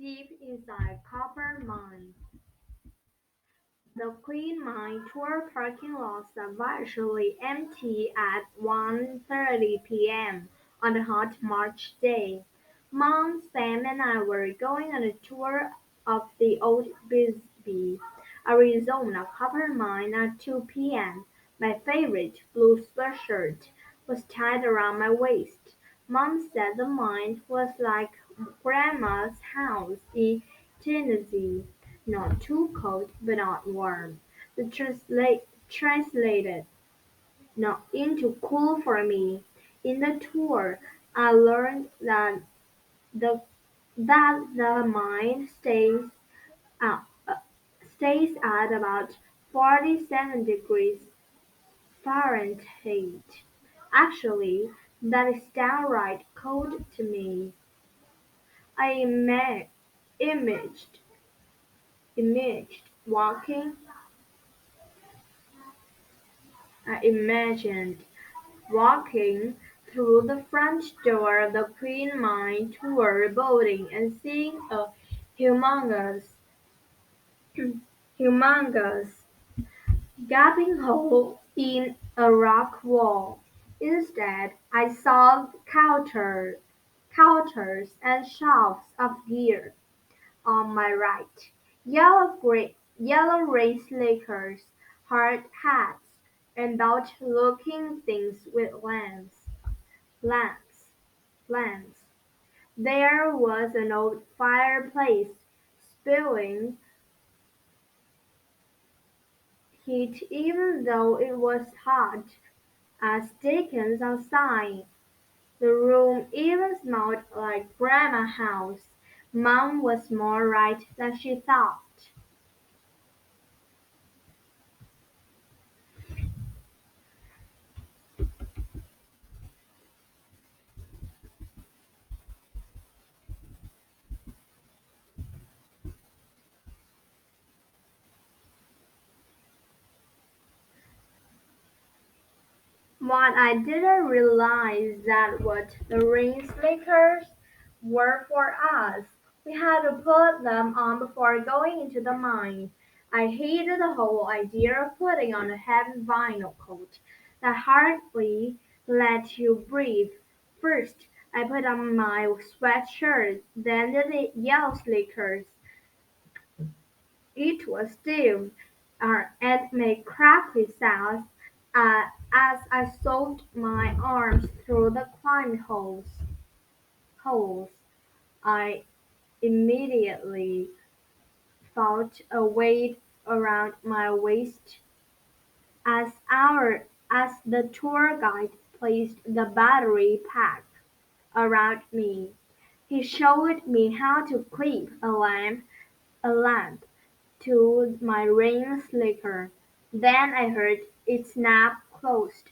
deep inside Copper Mine. The Queen Mine tour parking lots are virtually empty at 1:30 p.m. on a hot March day. Mom, Sam, and I were going on a tour of the old Bisbee, Arizona copper mine at 2 p.m. My favorite blue sweatshirt was tied around my waist. Mom said the mine was like Grandma's house in Tennessee. Not too cold, but not warm. The translated not into cool for me. In the tour, I learned the the mind uh, uh, stays at about 47 degrees Fahrenheit. Actually, that is downright cold to me. I imaged imaged walking I imagined walking through the front door of the Queen Mine tour building and seeing a humongous, humongous gaping hole in a rock wall. Instead, I saw counters and shelves of gear. On my right, yellow race lakers, hard hats, and belt-looking things with lamps. lamps. There was an old fireplace, spewing heat even though it was hot as dickens outside. The room even smelled like Grandma's house. Mom was more right than she thought. What I didn't realize that what the ring slickers were for us. We had to put them on before going into the mine. I hated the whole idea of putting on a heavy vinyl coat that hardly let you breathe. First, I put on my sweatshirt, then the yellow slickers. It was stiff and made crackly sounds as I shoved my arms through the climb holes. I immediately felt a weight around my waist as the tour guide placed the battery pack around me. He showed me how to clip a lamp to my ring slicker. Then I heard it snap closed.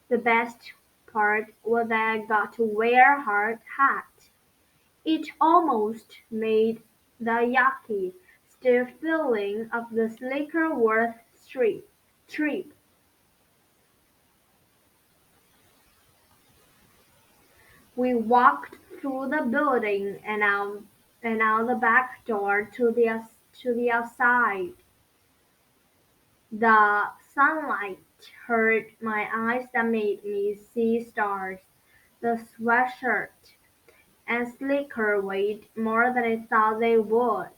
The best part was that I got to wear a hard hat. It almost made the yucky, stiff feeling of the slicker worth trip. We walked through the building and out the back door to the outside. The sunlight hurt my eyes and made me see stars. The sweatshirt and slicker weighed more than I thought they would.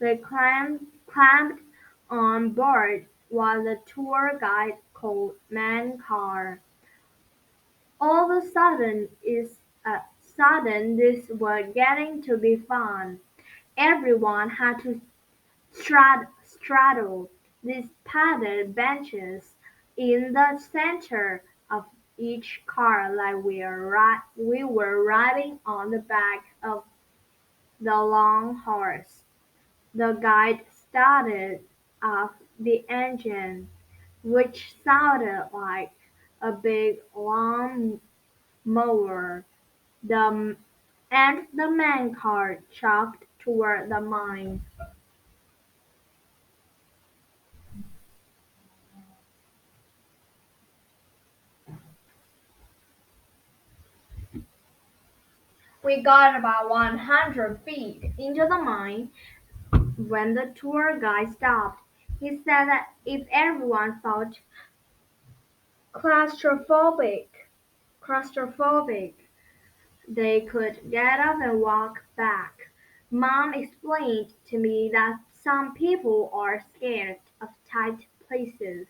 We climbed on board while the tour guide called man car. All of a sudden this was getting to be fun. Everyone had to straddle these padded benches in the center of each car like we were riding on the back of the long horse. The guide started off the engine, which sounded like a big lawn mower, the and the man car chugged toward the mine. We got about 100 feet into the mine when the tour guide stopped. He said that if everyone felt claustrophobic, claustrophobic, they could get up and walk back. Mom explained to me that some people are scared of tight places.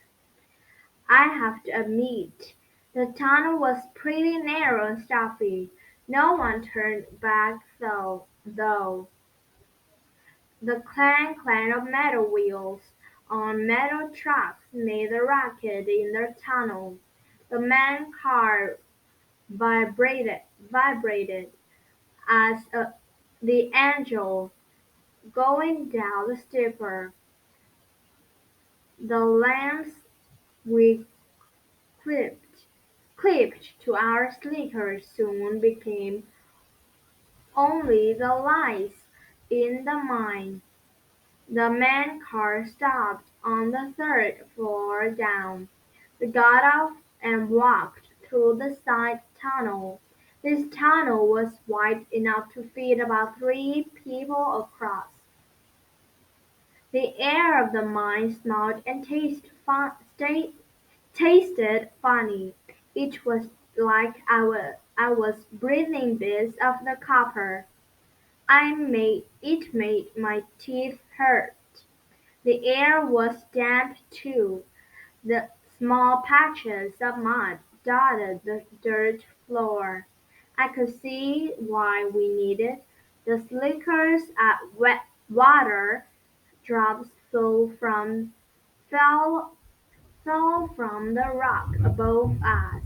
I have to admit, the tunnel was pretty narrow and stuffy. No one turned back though. The clang of metal wheels on metal trucks made a racket in the tunnel. The main car vibrated as the angel going down the steeper. The lamps we clipped clipped to our slickers soon became only the lights in the mine. The main car stopped on the third floor down. We got off and walked through the side tunnel. This tunnel was wide enough to fit about 3 people across. The air of the mine smelled and tasted funny. It was like I was breathing bits of the copper. It made my teeth hurt. The air was damp too. The small patches of mud dotted the dirt floor. I could see why we needed the slickers at wet water drops fell fell from the rock above us.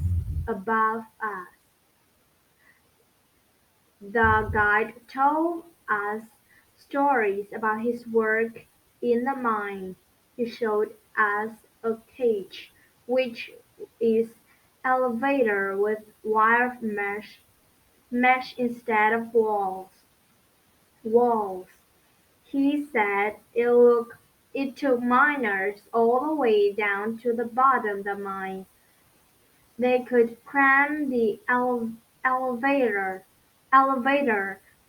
The guide told us stories about his work in the mine. He showed us a cage, which is elevator with wire mesh instead of walls. He said it took miners all the way down to the bottom of the mine. They could cram the elevator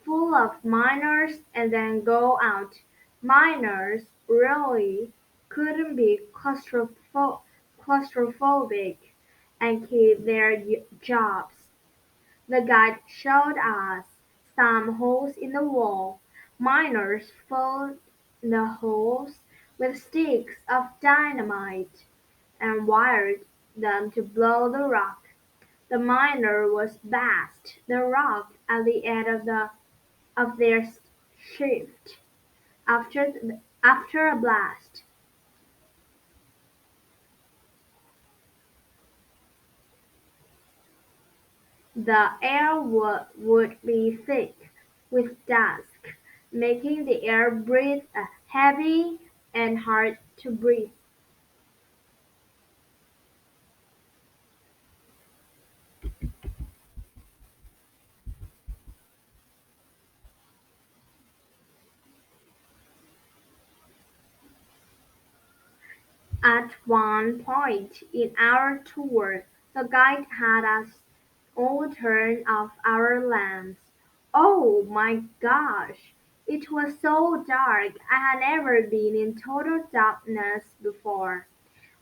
full of miners and then go out. Miners really couldn't be claustrophobic and keep their jobs. The guide showed us some holes in the wall. Miners filled the holes with sticks of dynamite and wired them to blow the rock. The miner was blast the rock at the end of their shift. After a blast, the air would be thick with dust, making the air breathe heavy and hard to breathe. At one point in our tour, the guide had us all turn off our lamps. Oh my gosh! It was so dark. I had never been in total darkness before.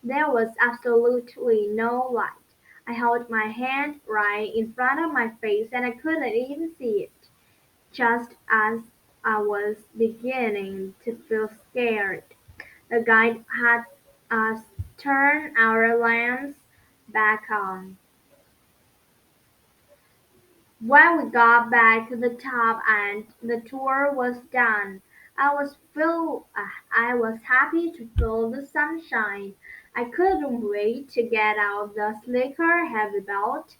There was absolutely no light. I held my hand right in front of my face and I couldn't even see it. Just as I was beginning to feel scared, the guide had us turn our lamps back on. When we got back to the top and the tour was done, I was happy to feel the sunshine. I couldn't wait to get out the slicker heavy belt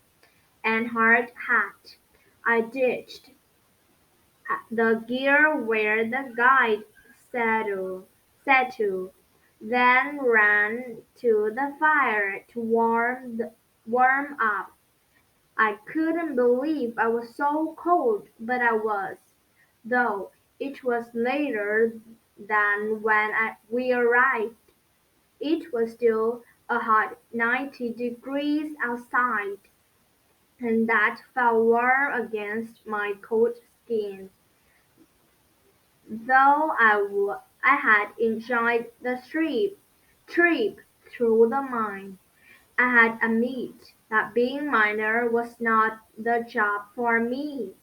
and hard hat. I ditched the gear where the guide said to, then ran to the fire to warm up. I couldn't believe I was so cold, but I was, though it was later than when we arrived. It was still a hot 90 degrees outside. and that felt warm against my cold skin. Though I had enjoyed the trip through the mine, I had admit that being miner was not the job for me.